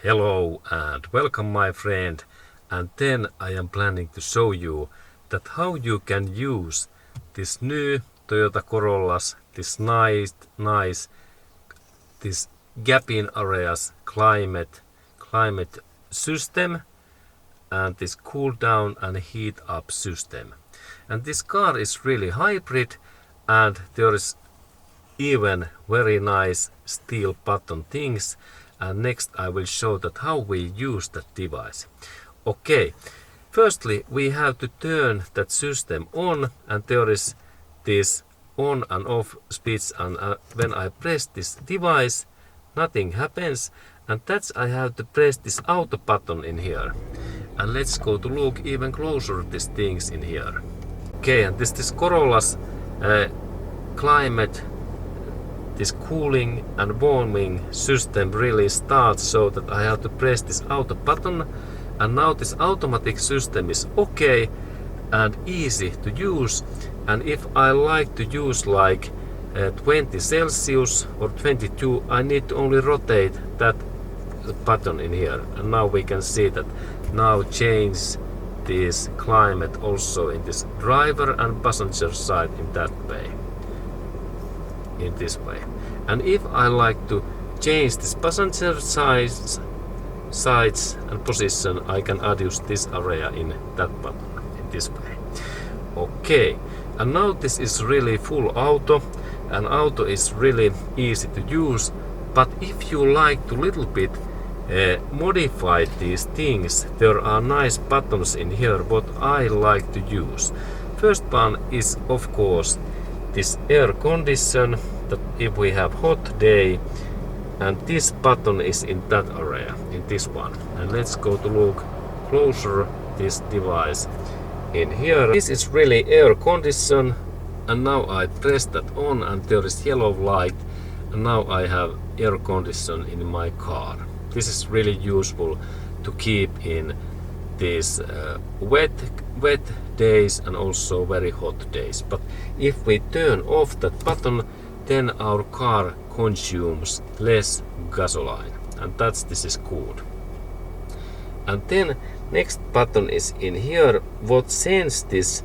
Hello and welcome my friend, and then I am planning to show you that how you can use this new Toyota Corollas, this nice this gap in areas climate system and this cool down and heat up system. And this car is really hybrid, and there is even very nice steel button things, and next I will show that how we use that device. Okay, firstly we have to turn that system on, and there is this on and off switch, and when I press this device nothing happens, and that's I have to press this auto button in here. And let's go to look even closer at these things in here. Okay, and this Corolla's climate, this cooling and warming system really starts so that I have to press this auto button, and now this automatic system is okay and easy to use. And if I like to use like 20 Celsius or 22, I need to only rotate that button in here, and now we can see that now change this climate also in this driver and passenger side in that way, in this way. And if I like to change this passenger sides and position, I can adjust this area in that button in this way. Okay, and now this is really full auto, and auto is really easy to use. But if you like to little bit modify these things, there are nice buttons in here what I like to use. First one is of course this air condition, that if we have hot day, and this button is in that area, in this one. And let's go to look closer this device in here. This is really air condition, and now I press that on and there is yellow light, and now I have air condition in my car. This is really useful to keep in these wet days and also very hot days. But if we turn off that button, then our car consumes less gasoline, and this is good. And then next button is in here what sends this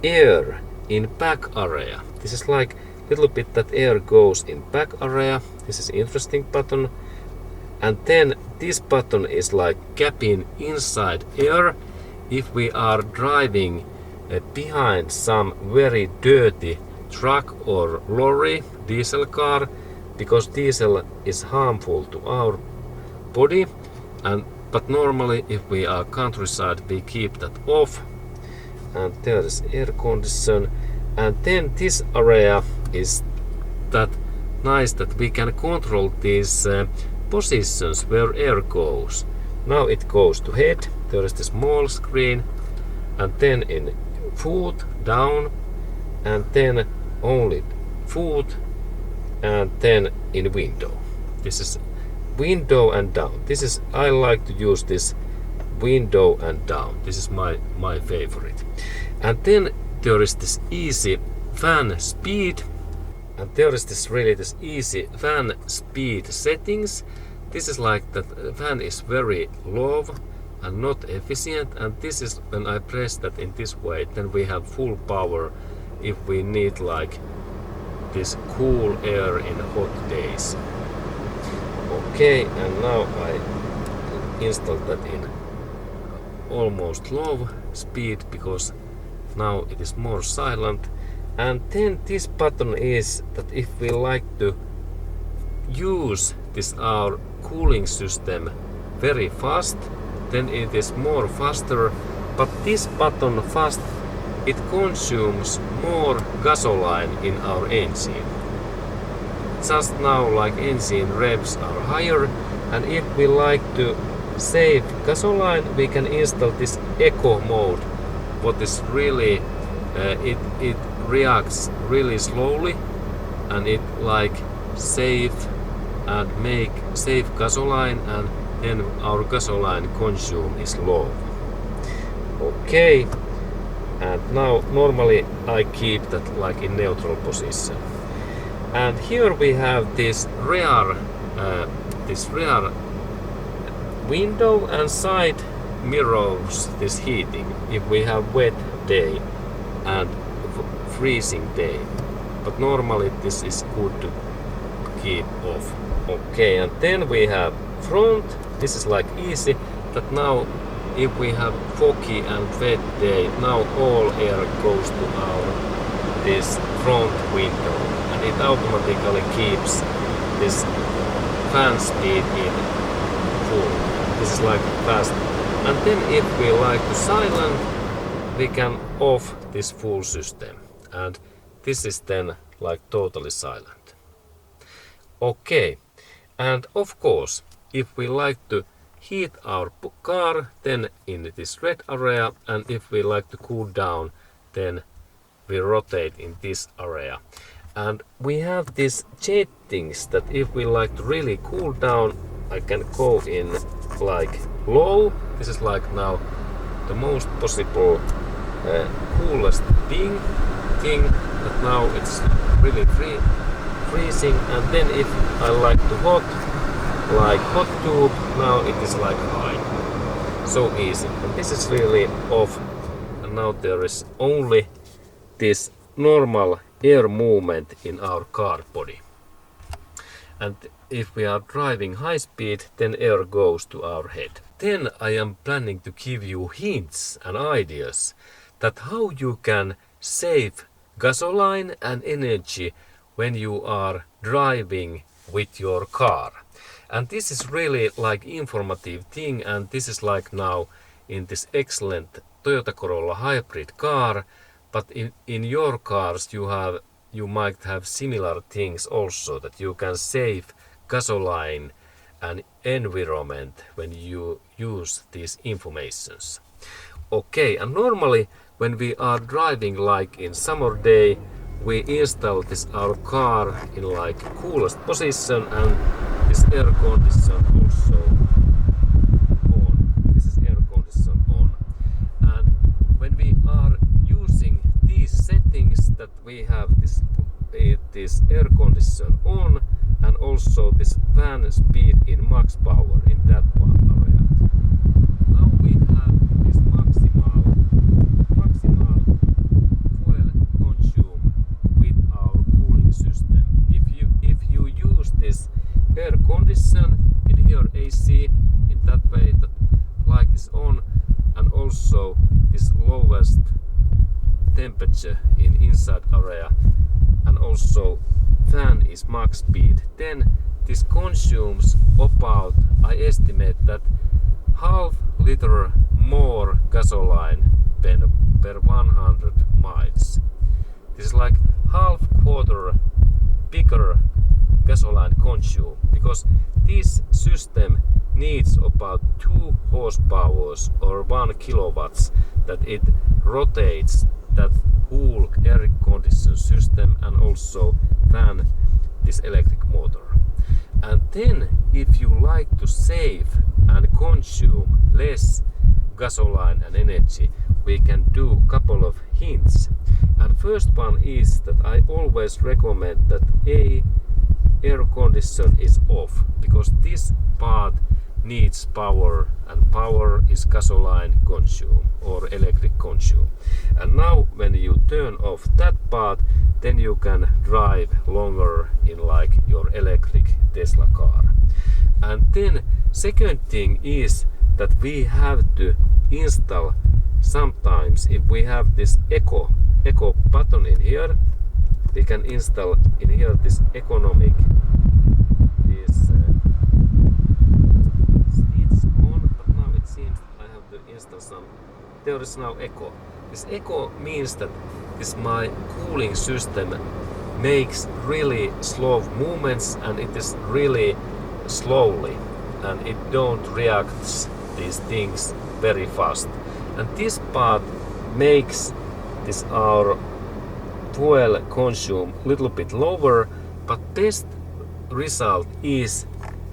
air in back area. This is like little bit that air goes in back area. This is interesting button. And then this button is like gapping inside air if we are driving behind some very dirty truck or lorry, diesel car, because diesel is harmful to our body. But normally if we are countryside we keep that off. And there is air condition, and then this area is that nice that we can control these positions where air goes. Now it goes to head, there is the small screen, and then in foot down, and then only foot, and then in window. This is window and down. This is I like to use this window and down. This is my favorite. And then there is this easy fan speed, and there is this easy fan speed settings. This is like that fan is very low and not efficient, and this is when I press that in this way, then we have full power if we need like this cool air in hot days. Okay, and now I install that in almost low speed because now it is more silent. And then this button is that if we like to use this our cooling system very fast, then it is more faster. But this button fast, it consumes more gasoline in our engine. Just now like engine revs are higher, and if we like to save gasoline we can install this eco mode, what is really it reacts really slowly, and it like save gasoline, and then our gasoline consume is low. Okay, and now normally I keep that like in neutral position. And here we have this rear window and side mirrors this heating if we have wet day and freezing day, but normally this is good to keep off. Okay, and then we have front. This is like easy that now if we have foggy and wet day, now all air goes to our this front window and it automatically keeps this fan speed in full. This is like fast. And then if we like to silent, we can off this full system. And this is then like totally silent. Okay, and of course, if we like to heat our car, then in this red area, and if we like to cool down, then we rotate in this area. And we have these settings that if we like to really cool down, I can go in like low. This is like now the most possible coolest thing that now it's really freezing. And then if I like to hot tube, now it is like high. So easy. And this is really off. And now there is only this normal air movement in our car body. And if we are driving high speed, then air goes to our head. Then I am planning to give you hints and ideas that how you can save gasoline and energy when you are driving with your car. And this is really like informative thing, and this is like now in this excellent Toyota Corolla hybrid car, but in your cars you might have similar things also, that you can save gasoline and environment when you use these informations. Okay, and normally when we are driving like in summer day, we install this our car in like coolest position, and this air condition also on. This is air condition on. And when we are using these settings, that we have this air condition on and also this fan speed in max power in that area. Now we have this maximal fuel consume with our cooling system. If you use this air condition in here AC in that way, that light is on, and also this lowest temperature in inside area, and also fan is max speed, then this consumes about, I estimate that half liter more gasoline per 100 miles. This is like half quarter bigger gasoline consume, because this system needs about 2 horsepower or 1 kilowatts that it rotates that whole air condition system and also fan this electric motor. And then if you like to save and consume less gasoline and energy, we can do a couple of hints. And first one is that I always recommend that air condition is off, because this part needs power, and power is gasoline consume or electric consume. And now when you turn off that part, then you can drive longer in like your electric Tesla car. And then second thing is that we have to install sometimes, if we have this eco button in here, we can install in here this economic, this it's on, but now it seems I have to install some. There is now eco. This eco means that this my cooling system makes really slow movements, and it is really slowly, and it don't react these things very fast. And this part makes this our fuel consume little bit lower, but best result is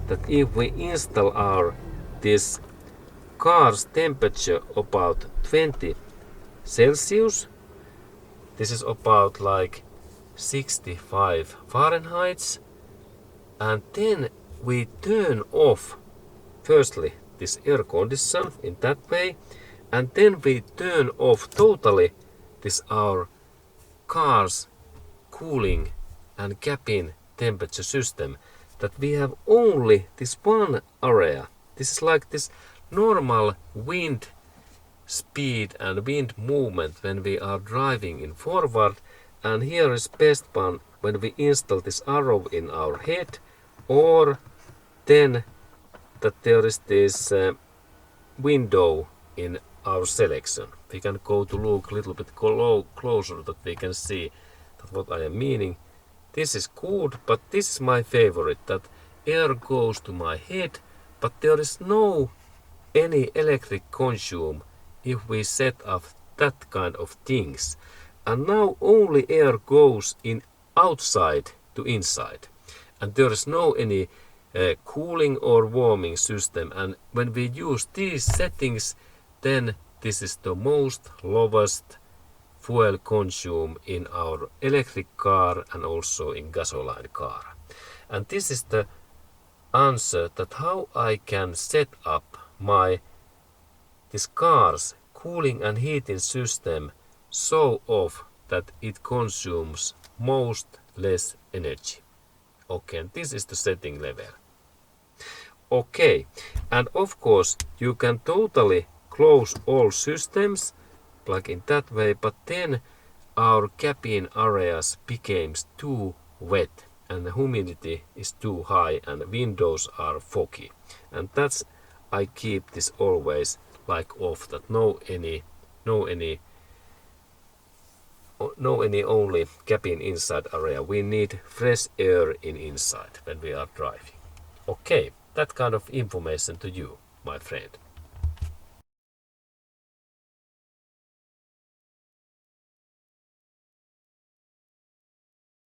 that if we install our this car's temperature about 20 Celsius. This is about like 65 Fahrenheit. And then we turn off firstly this air condition in that way, and then we turn off totally this our car's cooling and cabin temperature system, that we have only this one area. This is like this normal wind speed and wind movement when we are driving in forward, and here is best one when we install this arrow in our head, or then that there is this window in our selection. We can go to look a little bit closer that we can see that what I am meaning. This is good, but this is my favorite, that air goes to my head, but there is no any electric consume if we set up that kind of things. And now only air goes in outside to inside, and there is no any cooling or warming system. And when we use these settings, then this is the most lowest fuel consume in our electric car and also in gasoline car. And this is the answer that how I can set up my this car's cooling and heating system so off that it consumes most less energy. Okay, and this is the setting level. Okay, and of course you can totally close all systems like in that way, but then our cabin areas becomes too wet and the humidity is too high and windows are foggy, and that's I keep this always like off, that no any only cabin inside area. We need fresh air in inside when we are driving. Okay, that kind of information to you, my friend.